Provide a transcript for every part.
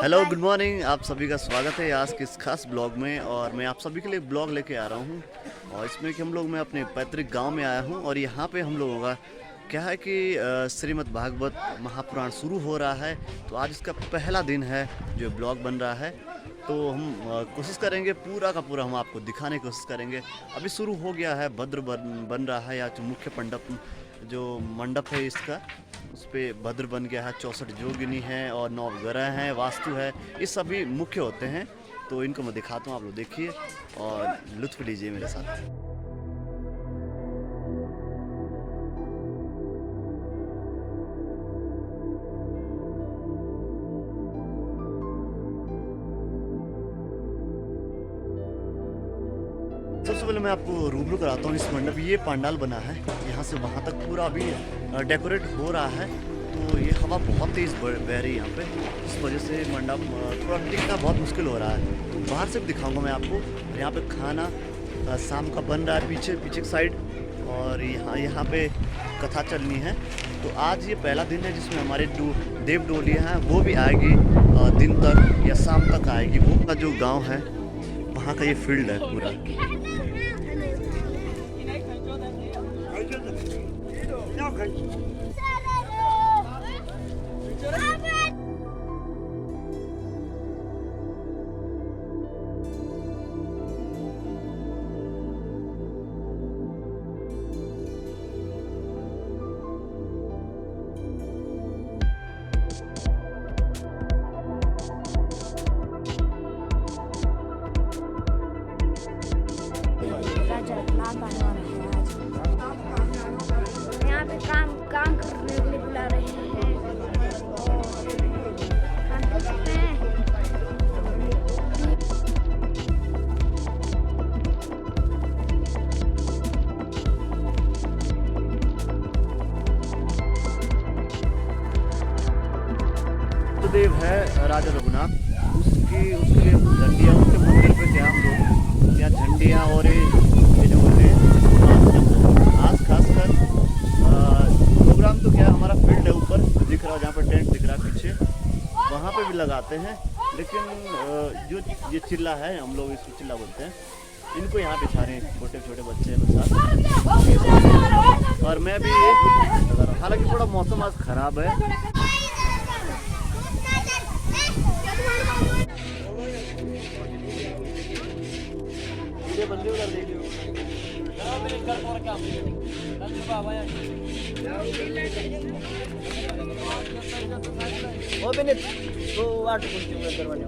Hello good morning, आप सभी का स्वागत है आज के इस खास ब्लॉग में। और मैं आप सभी के लिए ब्लॉग लेके आ रहा हूँ और इसमें कि हम लोग मैं अपने पैतृक गांव में आया हूँ और यहाँ पे हम लोगों का क्या है कि श्रीमद् भागवत महापुराण शुरू हो रहा है। तो आज इसका पहला दिन है जो ब्लॉग बन रहा है। तो हम कोशिश करेंगे पूरा का पूरा हम आपको दिखाने की कोशिश करेंगे। अभी शुरू हो गया है, भद्र बन रहा है या जो मुख्य जो मंडप है इसका, उस पर भद्र बन गया है। 64 जोगिनी हैं और 9 ग्रह हैं, वास्तु है, ये सभी मुख्य होते हैं। तो इनको मैं दिखाता हूँ, आप लोग देखिए और लुत्फ लीजिए मेरे साथ। सबसे पहले मैं आपको रूबरू कराता हूँ इस मंडप। ये पंडाल बना है, यहाँ से वहाँ तक पूरा अभी डेकोरेट हो रहा है। तो ये हवा बहुत तेज़ बह रही है यहाँ पे, इस वजह से मंडप थोड़ा टिकना बहुत मुश्किल हो रहा है। तो बाहर से भी दिखाऊंगा मैं आपको। यहाँ पे खाना शाम का बन रहा है पीछे की साइड, और यहाँ पे कथा चलनी है। तो आज ये पहला दिन है जिसमें हमारे देव डोलियाँ हैं वो भी आएगी, दिन तक या शाम तक आएगी। वो का जो गाँव है वहाँ का ये फील्ड है पूरा। यहाँ पे काम करने के लिए बुला रहे हैं देव है राजा रघुनाथ, उसके लिए झंडियाँ, उसके मंदिर पे क्या हम लोग यहाँ झंडियाँ और ये जो होते हैं खासकर प्रोग्राम। तो क्या हमारा फील्ड है ऊपर दिख रहा है, जहाँ पे टेंट दिख रहा है पीछे, वहाँ पे भी लगाते हैं। लेकिन जो ये चिल्ला है, हम लोग इसको चिल्ला बोलते हैं, इनको यहाँ पे सारे छोटे छोटे बच्चे लोग साथ। और मैं भी हालांकि थोड़ा मौसम आज खराब है। बंदे उधर देख लो। तो 8 करवाने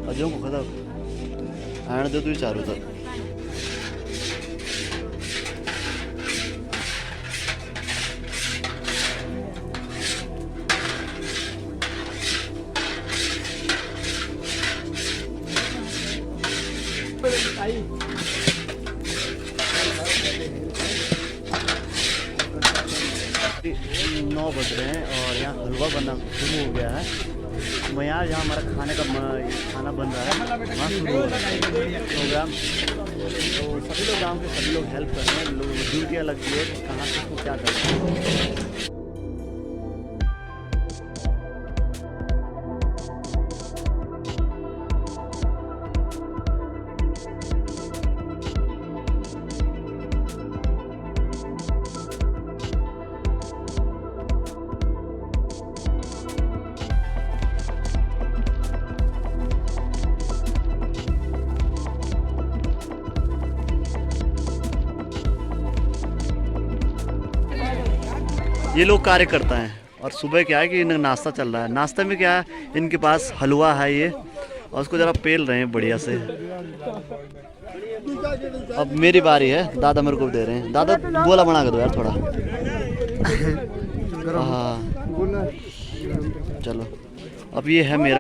अजों को खदा आने दे तू चारों तक। नौ बज रहे हैं और यहाँ हलवा बनना शुरू हो गया है। मैं यहाँ हमारा खाना बन रहा है, वहाँ शुरू हो रहा है प्रोग्राम। तो सभी लोग गाँव के सभी लोग हेल्प कर रहे हैं, लोग ड्यूटियाँ लगती है कहाँ से क्या कर रहे हैं। ये लोग कार्य करता है और सुबह क्या है कि इनका नाश्ता चल रहा है। नाश्ते में क्या है, इनके पास हलवा है ये, और उसको ज़रा पेल रहे हैं बढ़िया से। अब मेरी बारी है, दादा मेरे को दे रहे हैं। दादा गोला बना के दो यार थोड़ा। हाँ चलो, अब ये है मेरा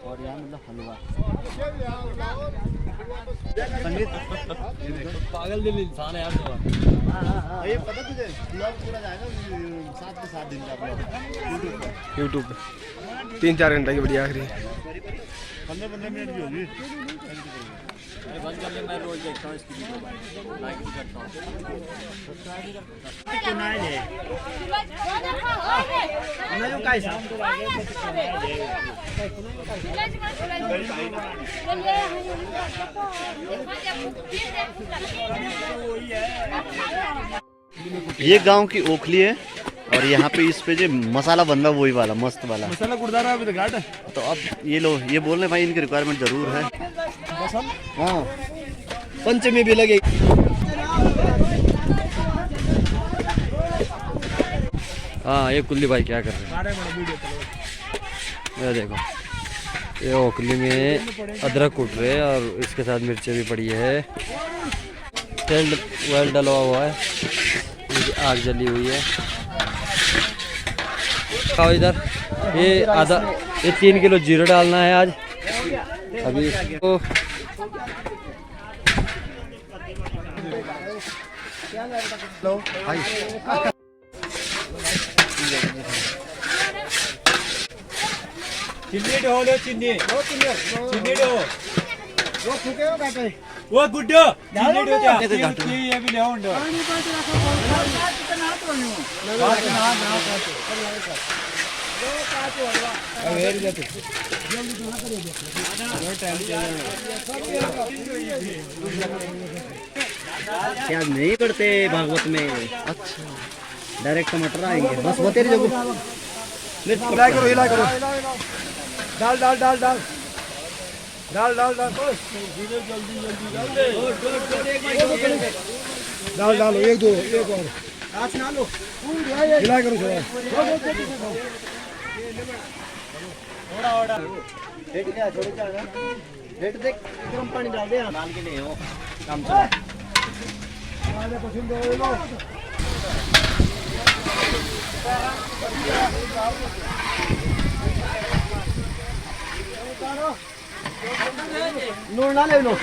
और यहाँ मतलब हलवा। संगीत पागल दिल इंसान है यार। ये पता तुझे ब्लॉग पूरा जाएगा 7 के 7 दिन का ब्लॉग यूट्यूब पे 3-4 घंटे की बढ़िया आखिरी 15-15 मिनट की होगी। बंद कर ले, मैं रोज देखता हूँ इसकी वीडियो, लाइक भी करता हूँ। ये गांव की ओखली है और यहाँ पे इस पे जो मसाला बन रहा है वही वाला मस्त वाला मसाला गुड़दार है, अभी तो घाट है। तो अब ये लो ये बोल रहे भाई इनकी रिक्वायरमेंट जरूर है। बस हम हाँ पंचमी भी लगेगी। हाँ ये कुल्ली भाई क्या कर रहे हैं, ये देखो ये ओखली में अदरक कूट रहे हैं और इसके साथ मिर्चें भी पड़ी है, तेल वेल डलवा हुआ है, आग जली हुई है। खाओ इधर, ये आधा ये 3 किलो जीरा डालना है आज अभी इसको। चिन्नी ढोलो, चिन्नी ढो वो फूके हो काटे वो गुड्डो चिन्नी ढो क्या ये भी ले उंडो क्या नहीं करते भागवत में। अच्छा डायरेक्ट टमाटर आएंगे बस वो तेरी जगह मिर्च हिला करो, हिला करो, डाल डाल डाल डाल डाल डाल डाल डाल डालो, एक दो एक और आज ना लो, हिला करो थोड़ा रेट क्या छोड़े क्या रेट देख गरम पानी डाल दे डाल के ले हो काम चला। नून ना ले लो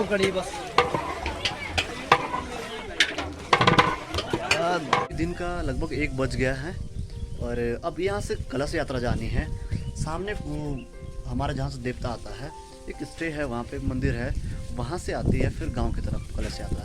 कड़ी बस। दिन का लगभग 1 बज गया है और अब यहाँ से कलश यात्रा जानी है। सामने वो हमारा जहाँ से देवता आता है एक स्टे है, वहाँ पे मंदिर है, वहाँ से आती है फिर गांव की तरफ कलश यात्रा।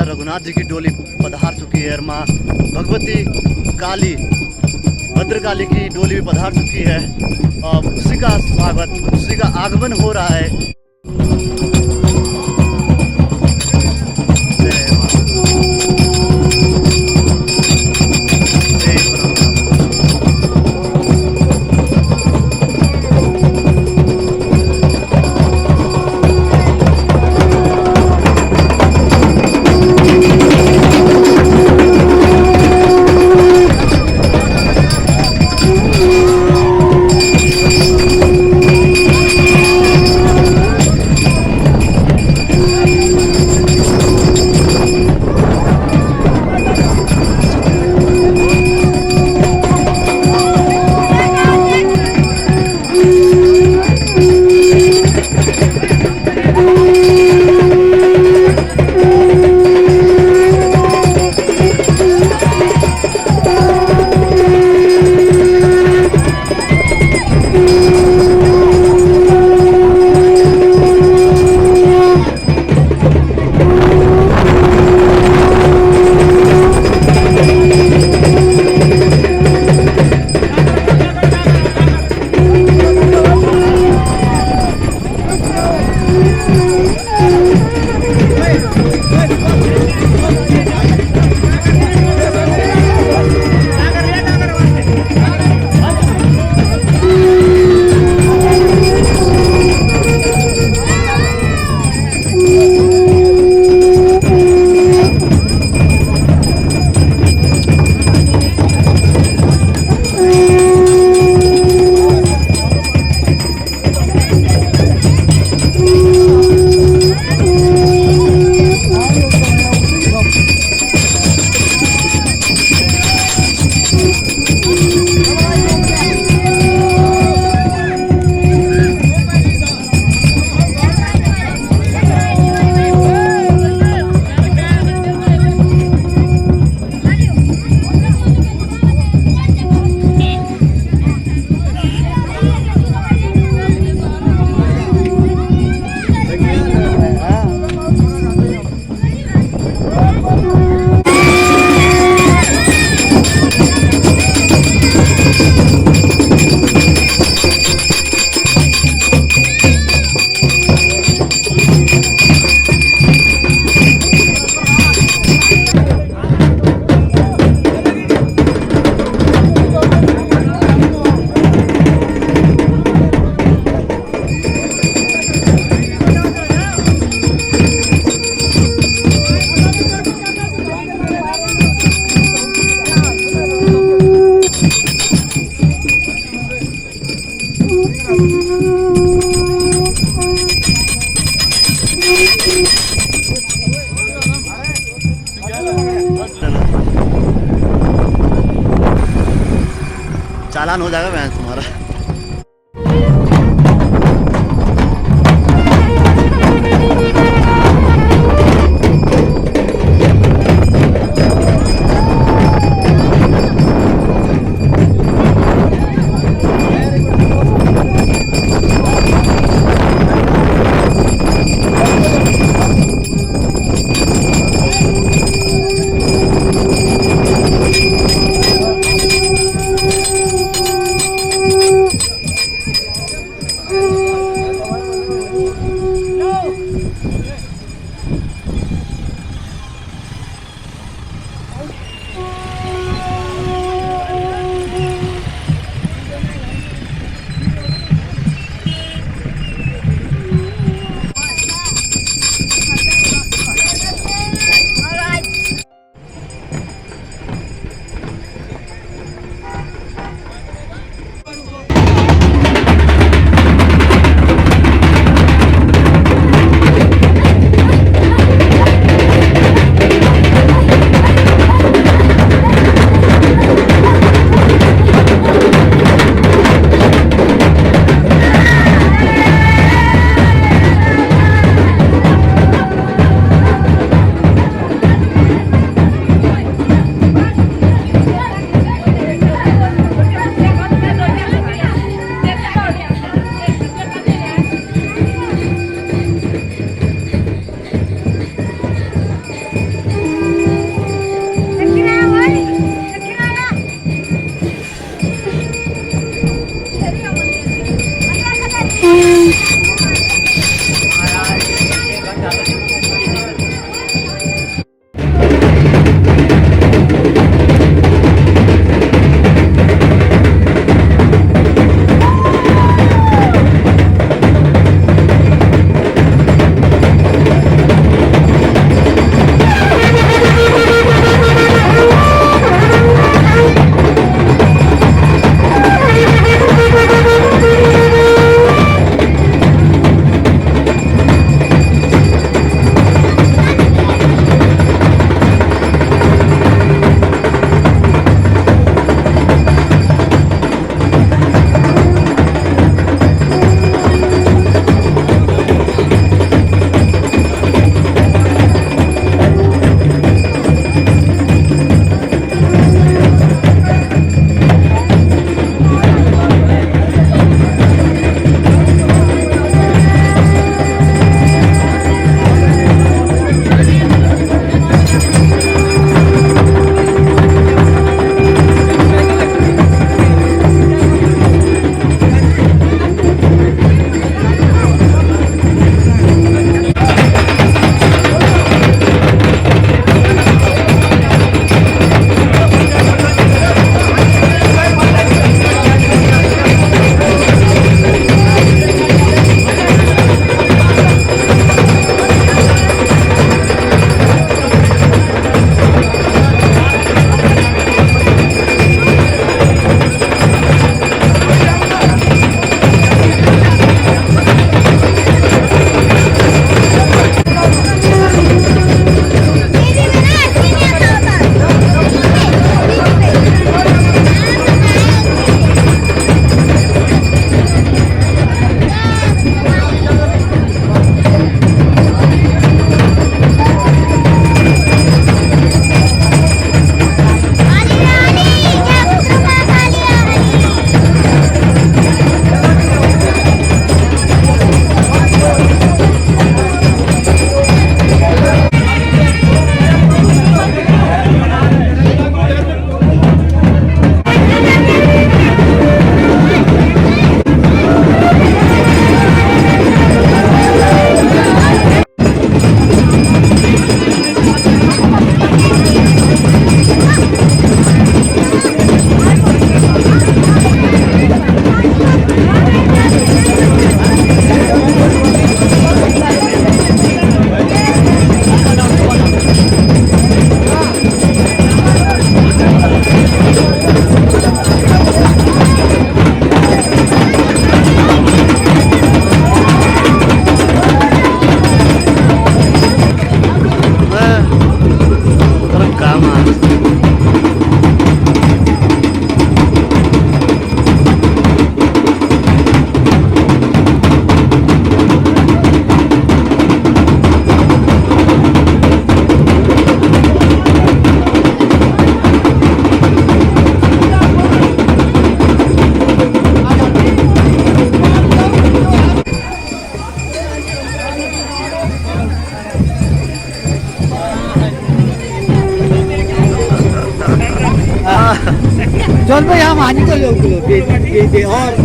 रघुनाथ जी की डोली पधार चुकी है और माँ भगवती काली भद्रकाली की डोली भी पधार चुकी है और उसी का स्वागत, उसी का आगमन हो रहा है। चालान हो जाएगा भैंस तुम्हारा। चल भाई हम आने को लोग दे और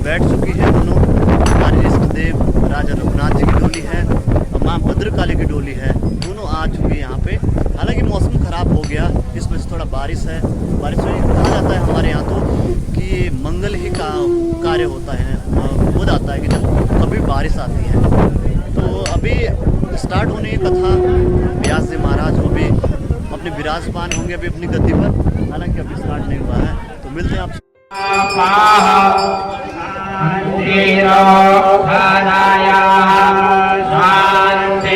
बैठ चुकी है दोनों। हमारे इष्ट देव राजा रघुनाथ जी की डोली है और माँ भद्रकाली की डोली है, दोनों आ चुकी है यहाँ पे। हालांकि मौसम ख़राब हो गया, इस वजह से थोड़ा बारिश है। बारिश में कहा जाता है हमारे यहाँ तो कि ये मंगल ही का कार्य होता है, हो जाता है कि जब कभी बारिश आती है। तो अभी स्टार्ट होने की कथा, व्यास जी महाराज वो भी अपने विराजमान होंगे अभी अपनी गद्दी पर, हालांकि अभी स्टार्ट नहीं हुआ है। तो मिलते हैं आप शांति